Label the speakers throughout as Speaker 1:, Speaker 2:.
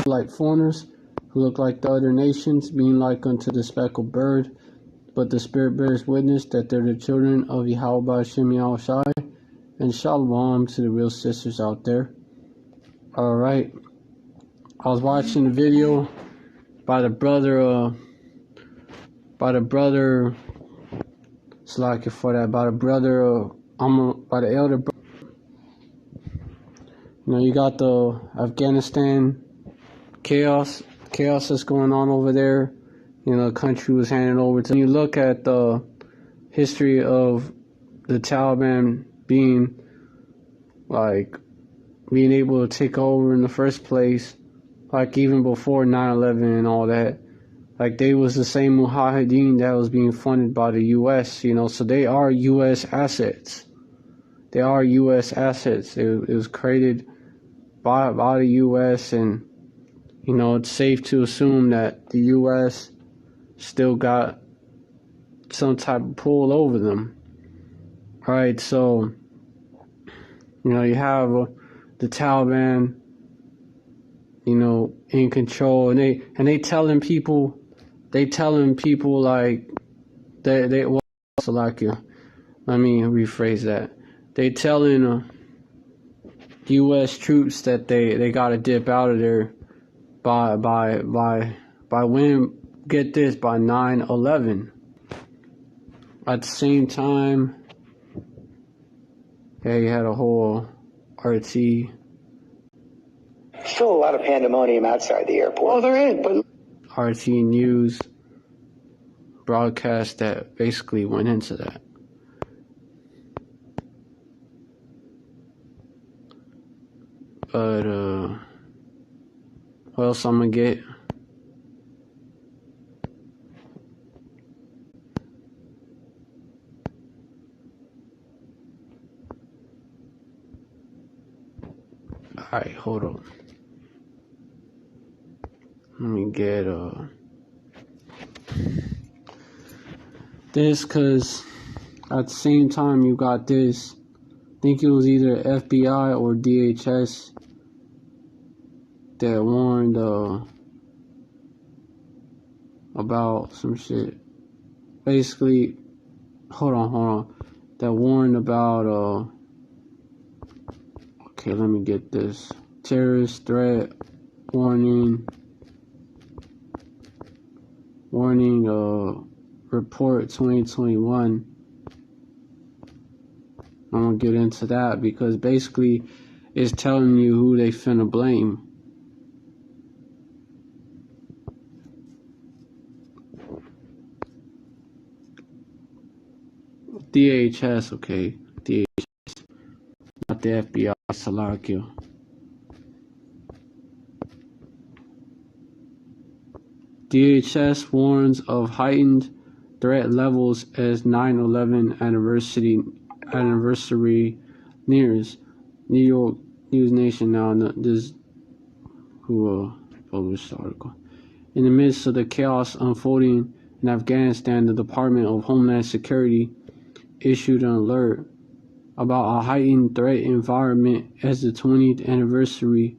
Speaker 1: like foreigners, who look like the other nations, being like unto the speckled bird. But the Spirit bears witness that they're the children of Yahweh Shem Yahushai. And Shalom to the real sisters out there. Alright. I was watching a video by the brother, Slack for that, by the elder brother. You know, you got the Afghanistan chaos that's going on over there. You know, the country was handed over to. When you look at the history of the Taliban being able to take over in the first place, like even before 9/11 and all that, like they was the same Mujahideen that was being funded by the U.S., you know, so they are U.S. assets. They are U.S. assets. It was created by the U.S., and, you know, it's safe to assume that the U.S. still got some type of pull over them. Right, so, you know, you have the Taliban, you know, in control, and they telling people like they well, so like you. Let me rephrase that. They telling U.S. troops that they gotta dip out of there by when, get this, by 9/11. At the same time, yeah, you had a whole RT.
Speaker 2: Still a lot of pandemonium outside the airport. Oh, there is, but
Speaker 1: RT News broadcast that basically went into that. But what else I'm gonna get? Alright, hold on. Let me get this, cause at the same time you got this. I think it was either FBI or DHS that warned about some shit. Basically, hold on. That warned about okay, let me get this. Terrorist threat warning report 2021. I'm gonna get into that because basically it's telling you who they finna blame. DHS, okay. DHS, not the FBI, Salakia. DHS warns of heightened threat levels as 9/11 anniversary nears. New York News Nation now. This who published the article. In the midst of the chaos unfolding in Afghanistan, the Department of Homeland Security issued an alert about a heightened threat environment as the 20th anniversary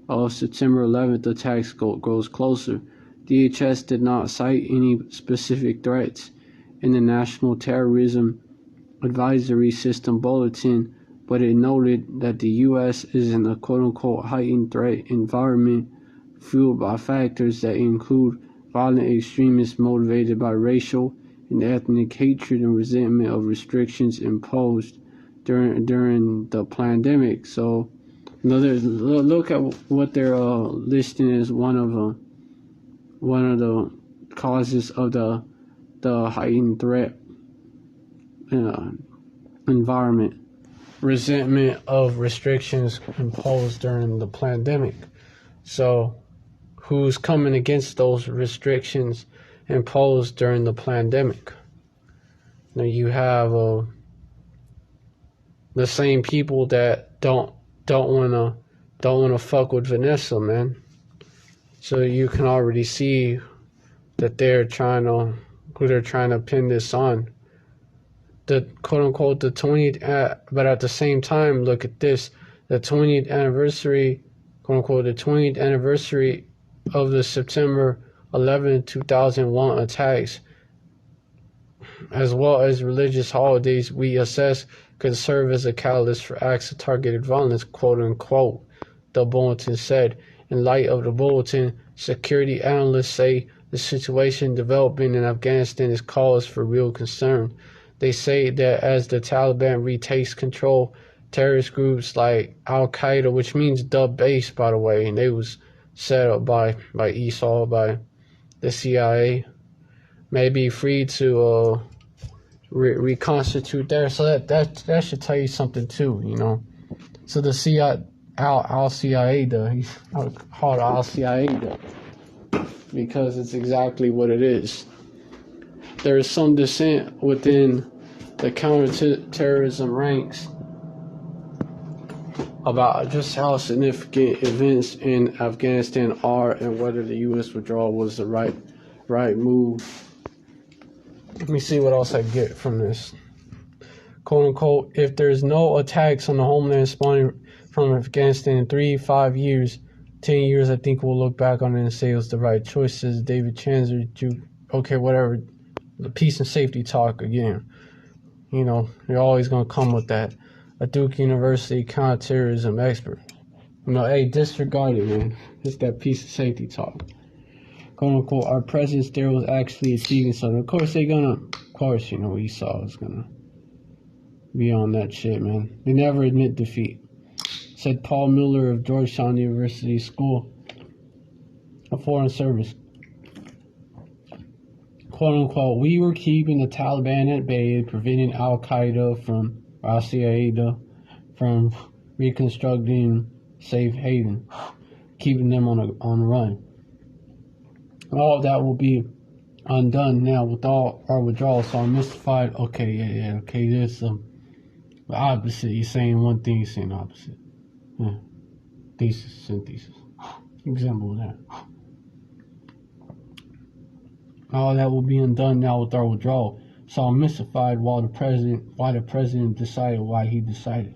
Speaker 1: of September 11th attacks grows closer. DHS did not cite any specific threats in the National Terrorism Advisory System Bulletin, but it noted that the U.S. is in a quote-unquote heightened threat environment fueled by factors that include violent extremists motivated by racial and ethnic hatred and resentment of restrictions imposed during the pandemic. So, you know, look at what they're listing as one of the causes of the heightened threat environment. Resentment of restrictions imposed during the pandemic. So, who's coming against those restrictions imposed during the pandemic? Now you have the same people that don't wanna fuck with Vanessa, man. So you can already see that who they're trying to pin this on. The quote-unquote the 20th, but at the same time, look at this, the 20th anniversary, quote-unquote the 20th anniversary of the September 11, 2001 attacks, as well as religious holidays, we assess could serve as a catalyst for acts of targeted violence, quote unquote, the bulletin said. In light of the bulletin, security analysts say the situation developing in Afghanistan is cause for real concern. They say that as the Taliban retakes control, terrorist groups like Al-Qaeda, which means the base, by the way, and they was set up by Esau, by the CIA, may be free to reconstitute there. So that should tell you something too, you know. So the CIA, Al-Qaeda, he's called Al-Qaeda because it's exactly what it is. There is some dissent within the counterterrorism ranks about just how significant events in Afghanistan are and whether the U.S. withdrawal was the right move. Let me see what else I get from this. Quote unquote, if there's no attacks on the homeland spawning from Afghanistan in 3, 5 years, 10 years, I think we'll look back on it and say it was the right choice, says David Chanzer. Okay, whatever. The peace and safety talk again. You know, you're always going to come with that. A Duke University counterterrorism expert. You know, hey, disregard it, man. It's that peace and safety talk. Quote unquote, our presence there was actually achieving something. Of course, you know, Esau is gonna be on that shit, man. They never admit defeat. Said Paul Miller of Georgetown University School of Foreign Service. Quote unquote, we were keeping the Taliban at bay and preventing Al-Qaeda from reconstructing safe haven, keeping them on the run. All that will be undone now with all our withdrawal, so I'm mystified. Okay, okay, there's the opposite. You're saying one thing, you're saying the opposite. Yeah. Thesis, synthesis. Example of that. All that will be undone now with our withdrawal. So I'm mystified why the president decided why he decided.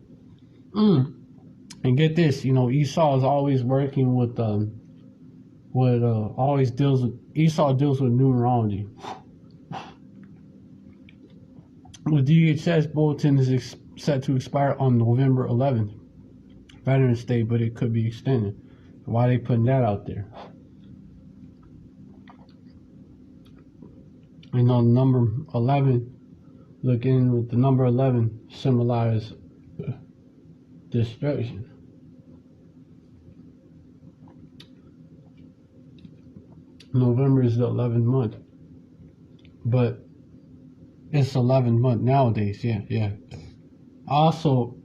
Speaker 1: And get this, you know, Esau is always working with Esau deals with numerology. The DHS bulletin is set to expire on November 11th, Veterans Day, but it could be extended. Why are they putting that out there? You know, number 11, looking with the number 11 symbolizes destruction. November is the 11th month, but it's 11th month nowadays. Yeah. Also,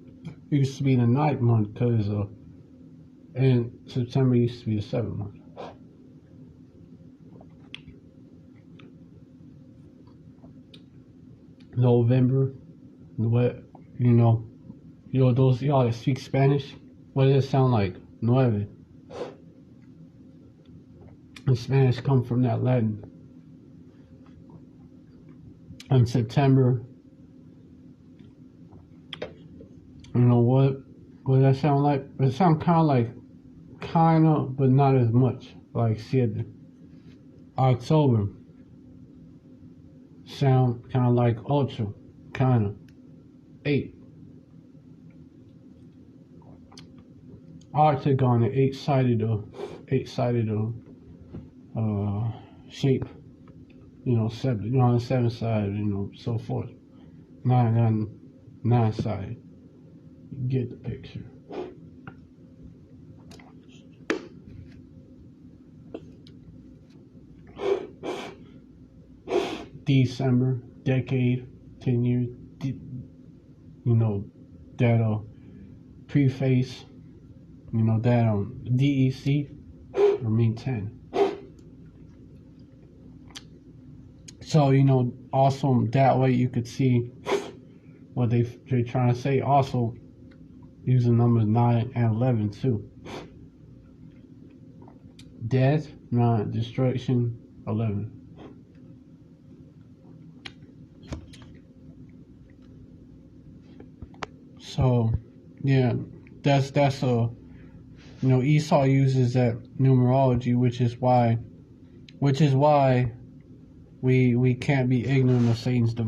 Speaker 1: it used to be the 9th month because and September used to be the 7th month. November, what, you know, those y'all that speak Spanish, what does it sound like? Nueve. And Spanish come from that Latin. And September, you know what does that sound like? It sounds kind of, but not as much. Like, siete. October sound kind of like ocho, kind of. 8. Octagon, an eight-sided shape, you know, 7, you know, on the 7 side, you know, so forth. 9 side. You get the picture. December, decade, 10 years, you know, that preface, you know, that DEC, or mean 10. So, you know, also that way you could see what they're trying to say. Also, using numbers 9 and 11 too. Death, 9, destruction, 11. So, yeah, that's Esau uses that numerology, which is why we can't be ignorant of Satan's devices.